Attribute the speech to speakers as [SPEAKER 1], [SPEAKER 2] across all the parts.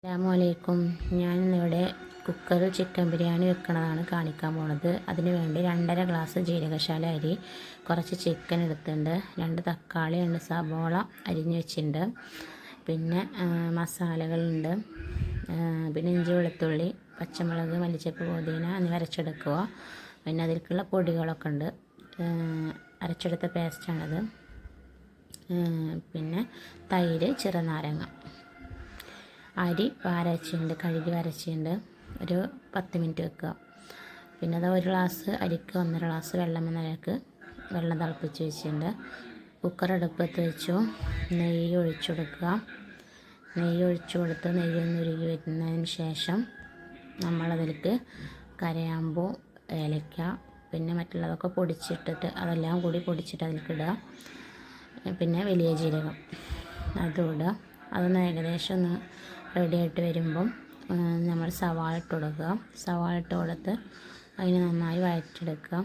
[SPEAKER 1] അസ്സലാമലൈക്കും. ഞാനിന്നിവിടെ കുക്കറിൽ ചിക്കൻ ബിരിയാണി വെക്കണതാണ് കാണിക്കാൻ പോണത്. അതിന് വേണ്ടി 2.5 ഗ്ലാസ് ജീരകശാല അരി, കുറച്ച് ചിക്കൻ എടുത്തിട്ടുണ്ട്, 2 തക്കാളി, 2 സബോള അരിഞ്ഞ് വെച്ചിട്ടുണ്ട്, പിന്നെ മസാലകളുണ്ട്, പിന്നെ ഇഞ്ചി, വെളുത്തുള്ളി, പച്ചമുളക്, മല്ലിച്ചപ്പ്, പുതിന എന്നിവ അരച്ചെടുക്കുക. പിന്നെ അതിലേക്കുള്ള പൊടികളൊക്കെ ഉണ്ട്, അരച്ചെടുത്ത പേസ്റ്റാണത്. പിന്നെ തൈര്, ചെറുനാരങ്ങ. അരി വരച്ചിട്ടുണ്ട്, കഴുകി വരച്ചിട്ടുണ്ട്. ഒരു 10 മിനിറ്റ് വെക്കുക. പിന്നെ അത് 1 ഗ്ലാസ് അരിക്ക് 1.5 ഗ്ലാസ് വെള്ളം വെള്ളം തിളപ്പിച്ച് വെച്ചിട്ടുണ്ട്. കുക്കർ അടുപ്പത്ത് വെച്ചു. നെയ്യ് ഒഴിച്ചു കൊടുക്കുക. നെയ്യ് ഒഴിച്ചു കൊടുത്ത് നെയ്യൊന്ന് ഉരുകി വരുന്നതിന് ശേഷം നമ്മളതിലേക്ക് കരയാമ്പൂ, ഏലക്ക, പിന്നെ മറ്റുള്ളതൊക്കെ പൊടിച്ചിട്ടിട്ട് അതെല്ലാം കൂടി പൊടിച്ചിട്ട് അതിലേക്ക് ഇടുക. പിന്നെ വലിയ ജീരകം അതും ഇടുക. അതൊന്ന് ഏകദേശം ഒന്ന് റെഡിയായിട്ട് വരുമ്പം നമ്മൾ സവാള ഇട്ട് കൊടുക്കുക. സവാള ഇട്ട് കൊടുത്ത് അതിന് നന്നായി വഴറ്റിയെടുക്കുക.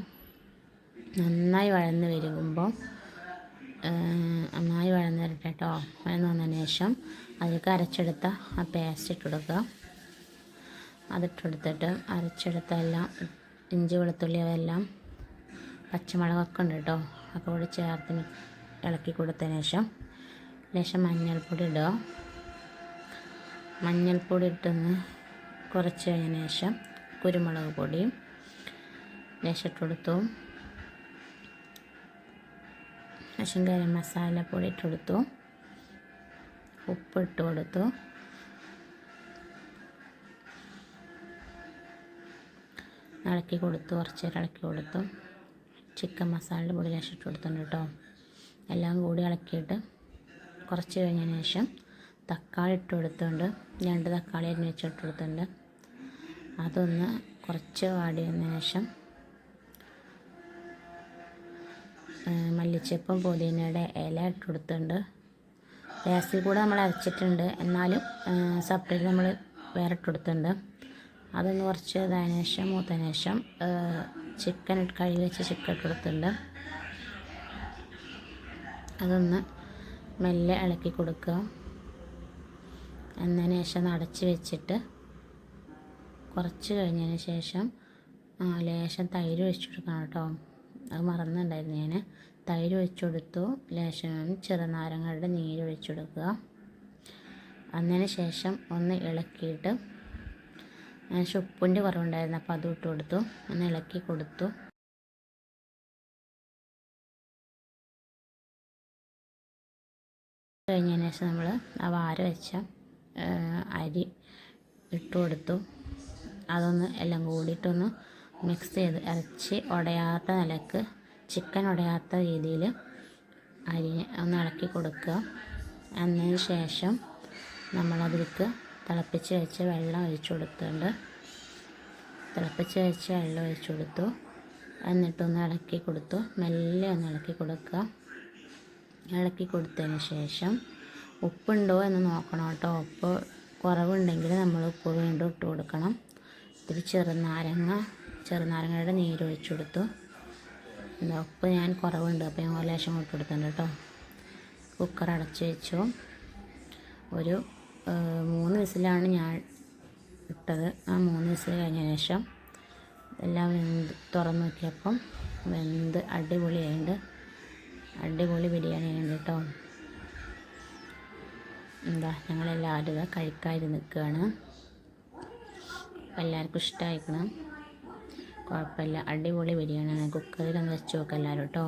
[SPEAKER 1] നന്നായി വഴന്ന് വരുമ്പോൾ നന്നായി വഴന്ന് വരട്ടെ കേട്ടോ. വഴന്ന് വന്നതിന് ശേഷം അതിലേക്ക് അരച്ചെടുത്ത ആ പേസ്റ്റ് ഇട്ട് കൊടുക്കുക. അതിട്ടെടുത്തിട്ട് അരച്ചെടുത്ത എല്ലാം ഇഞ്ചി, വെളുത്തുള്ളി അതെല്ലാം പച്ചമുളകൊക്കെ ഉണ്ട് കേട്ടോ, അപ്പോൾ കൂടി ചേർത്ത് ഇളക്കി കൊടുത്തതിന് ശേഷം മഞ്ഞൾപ്പൊടി ഇടുക. മഞ്ഞൾപ്പൊടി ഇട്ടൊന്ന് കുറച്ച് കഴിഞ്ഞതിന് ശേഷം കുരുമുളക് പൊടിയും ഇട്ട് കൊടുത്തു. ശേഷം ഗരം മസാലപ്പൊടി ഇട്ട് കൊടുത്തു. ഉപ്പ് ഇട്ട് കൊടുത്തു. ഇളക്കി കൊടുത്തു. കുറച്ച് നേരം ഇളക്കി കൊടുത്തു. ചിക്കൻ മസാലയുടെ പൊടി ഇട്ട് കൊടുത്തിട്ടുണ്ട് കേട്ടോ. എല്ലാം കൂടി ഇളക്കിയിട്ട് കുറച്ച് കഴിഞ്ഞതിന് ശേഷം തക്കാളി ഇട്ട് കൊടുത്തുകൊണ്ട് 2 തക്കാളി അരിഞ്ഞ് വെച്ചിട്ട് കൊടുത്തിട്ടുണ്ട്. അതൊന്ന് കുറച്ച് വാടിയതിന് ശേഷം മല്ലിച്ചപ്പും പുതിനയുടെ ഇല ഇട്ട് കൊടുത്തിട്ടുണ്ട്. പേസ്റ്റിൽ കൂടെ നമ്മൾ അരച്ചിട്ടുണ്ട്, എന്നാലും സെപ്പറേറ്റ് നമ്മൾ വേറെ ഇട്ട് കൊടുത്തിട്ടുണ്ട്. അതൊന്ന് കുറച്ച് ഇതായതിനു ശേഷം മൂത്തതിന് ശേഷം ചിക്കൻ കഴുകി വെച്ച് ചിക്കൻ ഇട്ട് കൊടുത്തിട്ടുണ്ട്. അതൊന്ന് മെല്ലെ ഇളക്കി കൊടുക്കുക. എന്നതിന് ശേഷം അടച്ച് വെച്ചിട്ട് കുറച്ച് കഴിഞ്ഞതിന് ശേഷം ലേശം തൈര് ഒഴിച്ച് കൊടുക്കണം കേട്ടോ. അത് മറന്നുണ്ടായിരുന്നു ഞാൻ. തൈര് ഒഴിച്ച് കൊടുത്തു. ലേശം ചെറുനാരങ്ങയുടെ നീര് ഒഴിച്ച് കൊടുക്കുക. അതിന് ശേഷം ഒന്ന് ഇളക്കിയിട്ട് ഉപ്പിൻ്റെ കുറവുണ്ടായിരുന്നു, അപ്പോൾ അതും ഇട്ട് കൊടുത്തു. ഒന്ന് ഇളക്കി കൊടുത്തു. കഴിഞ്ഞതിന് ശേഷം നമ്മൾ ആ വാര വെച്ച അരി ഇട്ട് കൊടുത്തു. അതൊന്ന് എല്ലാം കൂടിയിട്ടൊന്ന് മിക്സ് ചെയ്ത് ഇറച്ചി ഉടയാത്ത നിലക്ക്, ചിക്കൻ ഉടയാത്ത രീതിയിൽ അരിഞ്ഞ് ഒന്ന് ഇളക്കി കൊടുക്കുക. അതിന് ശേഷം നമ്മളതിലേക്ക് തിളപ്പിച്ച് വെച്ച് വെള്ളം ഒഴിച്ചു കൊടുത്തിട്ടുണ്ട്. തിളപ്പിച്ച് വെച്ച് വെള്ളം ഒഴിച്ചു കൊടുത്തു. എന്നിട്ടൊന്ന് ഇളക്കി കൊടുത്തു. മെല്ലെ ഒന്ന് ഇളക്കി കൊടുക്കുക. ഇളക്കി കൊടുത്തതിന് ശേഷം ഉപ്പുണ്ടോ എന്ന് നോക്കണം കേട്ടോ. ഉപ്പ് കുറവുണ്ടെങ്കിൽ നമ്മൾ ഉപ്പ് വീണ്ടും ഇട്ട് കൊടുക്കണം. ഇത്തിരി ചെറുനാരങ്ങയുടെ നീരൊഴിച്ച് കൊടുത്തു. ഉപ്പ് ഞാൻ കുറവുണ്ട്, അപ്പോൾ ഞാൻ ലേശം ഇട്ട് കൊടുത്തിട്ടുണ്ട് കേട്ടോ. കുക്കർ അടച്ച് വെച്ചു. ഒരു 3 വിസിലാണ് ഞാൻ ഇട്ടത്. ആ 3 വിസിൽ കഴിഞ്ഞതിന് ശേഷം എല്ലാം തുറന്ന് നോക്കിയപ്പം വെന്ത് അടിപൊളിയായിട്ടുണ്ട്. അടിപൊളി ബിരിയാണി ഉണ്ട് കേട്ടോ. ഞങ്ങളെല്ലാവരും ഇതാ കഴിക്കാതിരി നിൽക്കുകയാണ്. എല്ലാവർക്കും ഇഷ്ടമായിരിക്കണം. കുഴപ്പമില്ല, അടിപൊളി ബിരിയാണിയാണ്. കുക്കറിലൊന്ന് വെച്ച് നോക്കാം എല്ലാവരും കേട്ടോ.